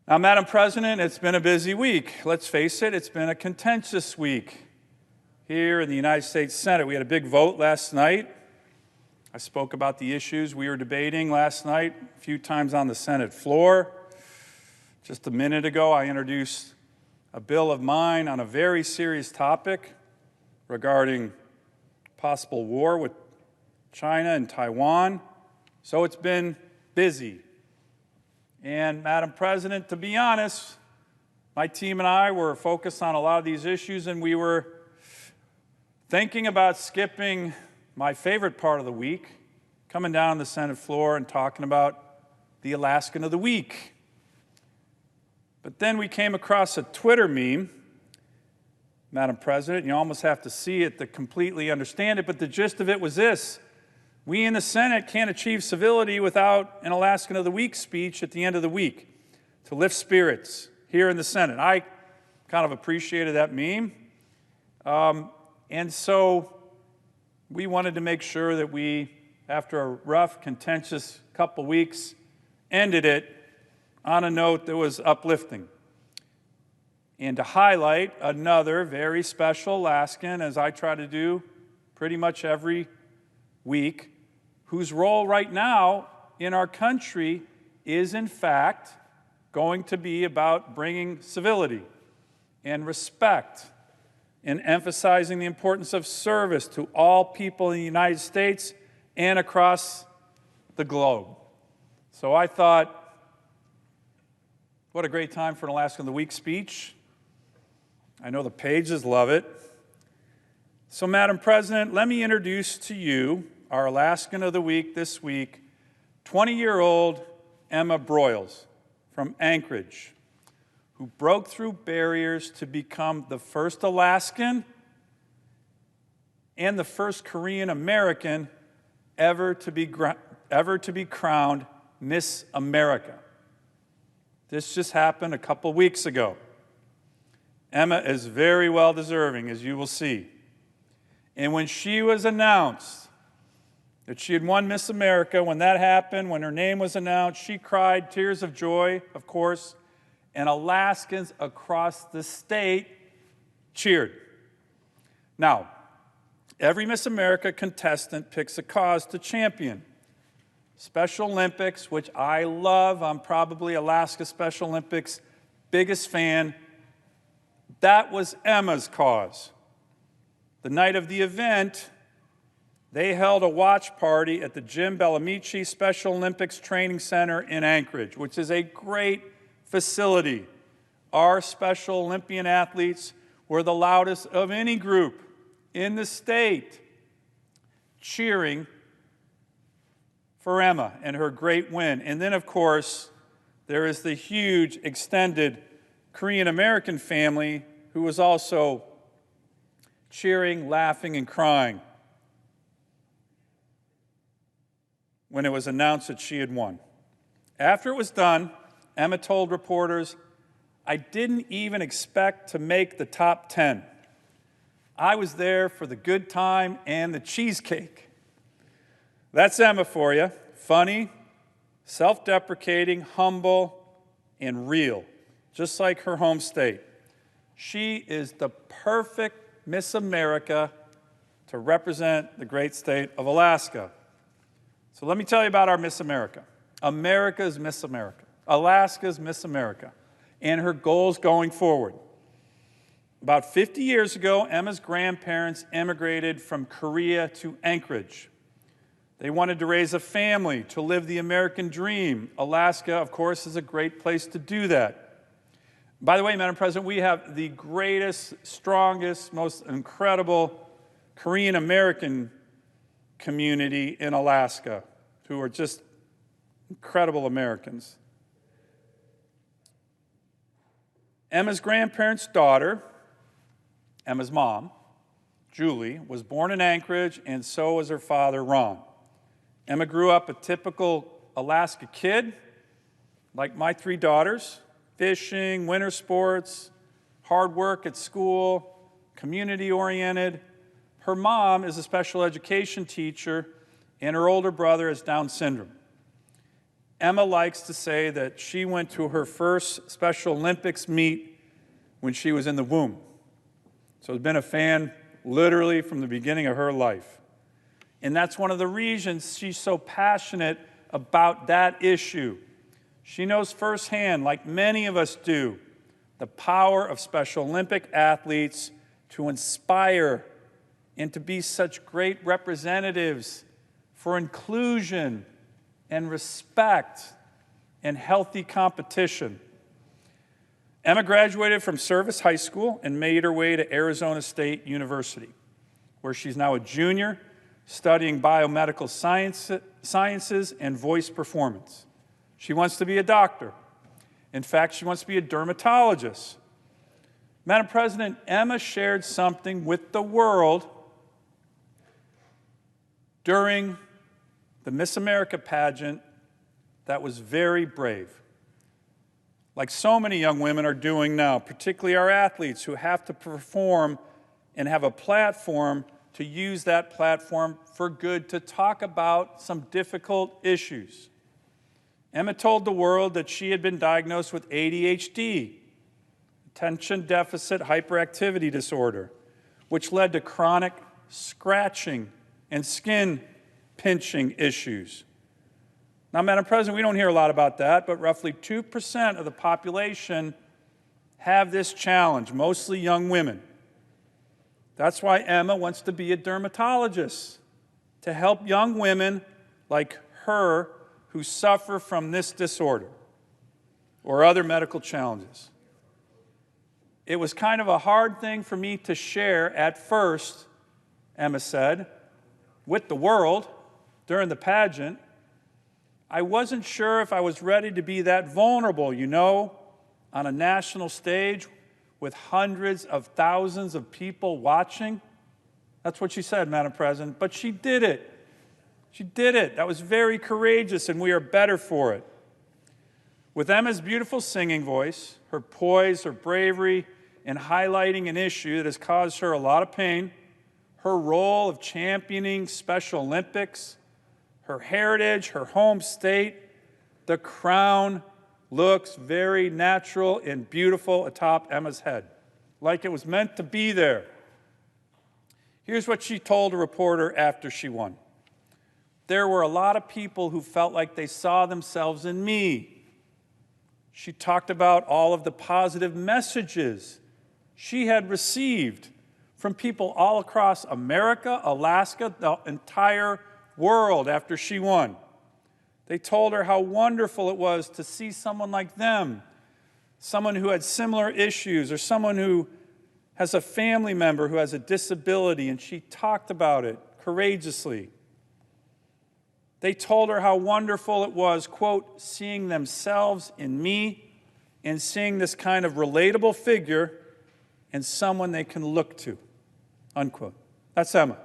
Now, Madam President, it's been a busy week. Let's face it, it's been a contentious week here in the United States Senate. We had a big vote last night. I spoke about the issues we were debating last night a few times on the Senate floor. Just a minute ago, I introduced a bill of mine on a very serious topic regarding possible war with China and Taiwan. So it's been busy. And Madam President, to be honest, my team and I were focused on a lot of these issues, and we were thinking about skipping my favorite part of the week, coming down the Senate floor and talking about the Alaskan of the week. But then we came across a Twitter meme, Madam President. You almost have to see it to completely understand it, but the gist of it was this: we in the Senate can't achieve civility without an Alaskan of the Week speech at the end of the week to lift spirits here in the Senate. I kind of appreciated that meme. And so we wanted to make sure that we, after a rough, contentious couple weeks, ended it on a note that was uplifting. And to highlight another very special Alaskan, as I try to do pretty much every week, whose role right now in our country is, in fact, going to be about bringing civility and respect and emphasizing the importance of service to all people in the United States and across the globe. So I thought, what a great time for an Alaskan of the Week speech. I know the pages love it. So, Madam President, let me introduce to you our Alaskan of the Week this week, 20-year-old Emma Broyles from Anchorage, who broke through barriers to become the first Alaskan and the first Korean American ever to be crowned Miss America. This just happened a couple weeks ago. Emma is very well deserving, as you will see. And when she was announced that she had won Miss America, when that happened, when her name was announced, she cried tears of joy, of course, and Alaskans across the state cheered. Now, every Miss America contestant picks a cause to champion. Special Olympics, which I love, I'm probably Alaska Special Olympics' biggest fan. That was Emma's cause. The night of the event, they held a watch party at the Jim Bellamici Special Olympics Training Center in Anchorage, which is a great facility. Our Special Olympian athletes were the loudest of any group in the state, cheering for Emma and her great win. And then, of course, there is the huge extended Korean American family who was also cheering, laughing, and crying when it was announced that she had won. After it was done, Emma told reporters, "I didn't even expect to make the top 10. I was there for the good time and the cheesecake." That's Emma for you. Funny, self-deprecating, humble, and real, just like her home state. She is the perfect Miss America to represent the great state of Alaska. So let me tell you about our Miss America. America's Miss America, Alaska's Miss America, and her goals going forward. About 50 years ago, Emma's grandparents immigrated from Korea to Anchorage. They wanted to raise a family, to live the American dream. Alaska, of course, is a great place to do that. By the way, Madam President, we have the greatest, strongest, most incredible Korean American community in Alaska, who are just incredible Americans. Emma's grandparents' daughter, Emma's mom, Julie, was born in Anchorage, and so was her father, Ron. Emma grew up a typical Alaska kid, like my three daughters: fishing, winter sports, hard work at school, community-oriented. Her mom is a special education teacher, and her older brother has Down syndrome. Emma likes to say that she went to her first Special Olympics meet when she was in the womb. So has been a fan literally from the beginning of her life. And that's one of the reasons she's so passionate about that issue. She knows firsthand, like many of us do, the power of Special Olympic athletes to inspire and to be such great representatives for inclusion and respect and healthy competition. Emma graduated from Service High School and made her way to Arizona State University, where she's now a junior studying biomedical sciences and voice performance. She wants to be a doctor. In fact, she wants to be a dermatologist. Madam President, Emma shared something with the world during the Miss America pageant that was very brave. Like so many young women are doing now, particularly our athletes who have to perform and have a platform to use that platform for good to talk about some difficult issues. Emma told the world that she had been diagnosed with ADHD, attention deficit hyperactivity disorder, which led to chronic scratching and skin pinching issues. Now, Madam President, we don't hear a lot about that, but roughly 2% of the population have this challenge, mostly young women. That's why Emma wants to be a dermatologist, to help young women like her who suffer from this disorder or other medical challenges. It was kind of a hard thing for me to share at first, Emma said, with the world during the pageant. I wasn't sure if I was ready to be that vulnerable, on a national stage with hundreds of thousands of people watching. That's what she said, Madam President, but she did it. She did it. That was very courageous, and we are better for it. With Emma's beautiful singing voice, her poise, her bravery, and highlighting an issue that has caused her a lot of pain, her role of championing Special Olympics, her heritage, her home state, the crown looks very natural and beautiful atop Emma's head, like it was meant to be there. Here's what she told a reporter after she won. There were a lot of people who felt like they saw themselves in me. She talked about all of the positive messages she had received from people all across America, Alaska, the entire world after she won. They told her how wonderful it was to see someone like them, someone who had similar issues or someone who has a family member who has a disability, and she talked about it courageously. They told her how wonderful it was, quote, seeing themselves in me and seeing this kind of relatable figure and someone they can look to, unquote. That's Emma.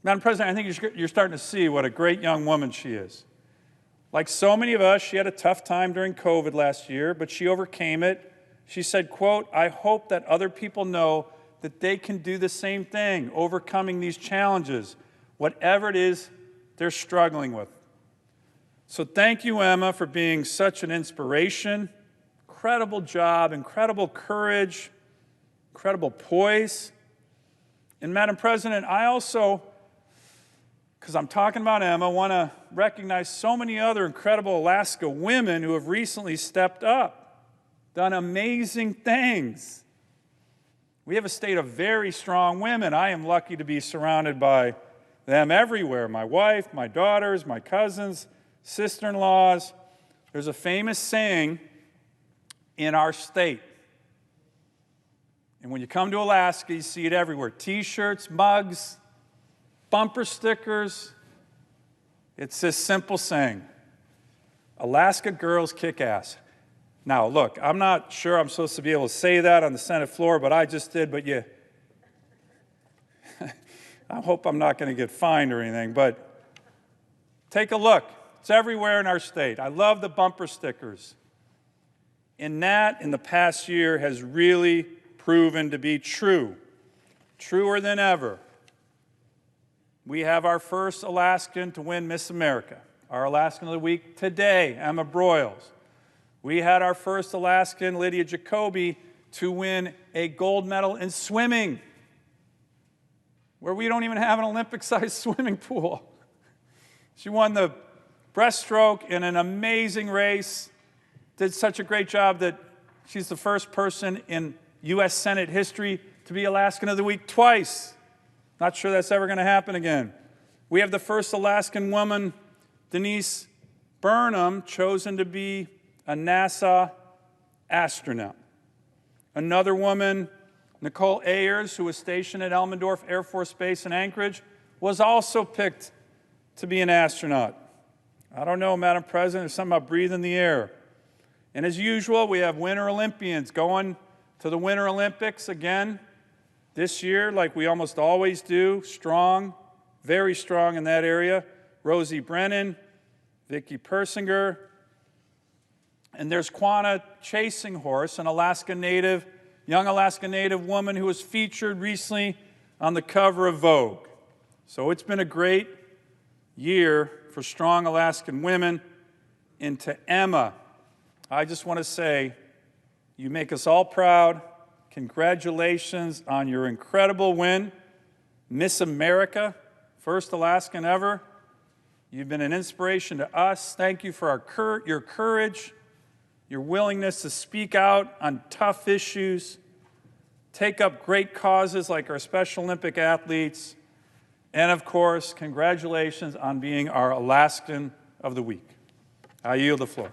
Madam President, I think you're starting to see what a great young woman she is. Like so many of us, she had a tough time during COVID last year, but she overcame it. She said, quote, I hope that other people know that they can do the same thing, overcoming these challenges, whatever it is they're struggling with. So thank you, Emma, for being such an inspiration. Incredible job, incredible courage, incredible poise. And Madam President, I also, because I'm talking about Emma, want to recognize so many other incredible Alaska women who have recently stepped up, done amazing things. We have a state of very strong women. I am lucky to be surrounded by them everywhere. My wife, my daughters, my cousins, sister-in-laws. There's a famous saying in our state. And when you come to Alaska, you see it everywhere. T-shirts, mugs, bumper stickers. It's this simple saying, Alaska girls kick ass. Now, look, I'm not sure I'm supposed to be able to say that on the Senate floor, but I just did, but I hope I'm not going to get fined or anything, but take a look. It's everywhere in our state. I love the bumper stickers. And that, in the past year, has really proven to be true, truer than ever. We have our first Alaskan to win Miss America, our Alaskan of the Week today, Emma Broyles. We had our first Alaskan, Lydia Jacoby, to win a gold medal in swimming, where we don't even have an Olympic-sized swimming pool. She won the breaststroke in an amazing race, did such a great job that she's the first person in U.S. Senate history to be Alaskan of the Week twice. Not sure that's ever going to happen again. We have the first Alaskan woman, Denise Burnham, chosen to be a NASA astronaut. Another woman, Nicole Ayers, who was stationed at Elmendorf Air Force Base in Anchorage, was also picked to be an astronaut. I don't know, Madam President, there's something about breathing the air. And as usual, we have Winter Olympians going to the Winter Olympics again this year, like we almost always do, strong, very strong in that area. Rosie Brennan, Vicky Persinger, and there's Quanah Chasing Horse, an Alaska Native, young Alaska Native woman who was featured recently on the cover of Vogue. So it's been a great year for strong Alaskan women. And to Emma, I just want to say, you make us all proud. Congratulations on your incredible win. Miss America, first Alaskan ever. You've been an inspiration to us. Thank you for your courage, your willingness to speak out on tough issues, take up great causes like our Special Olympic athletes, and of course, congratulations on being our Alaskan of the Week. I yield the floor.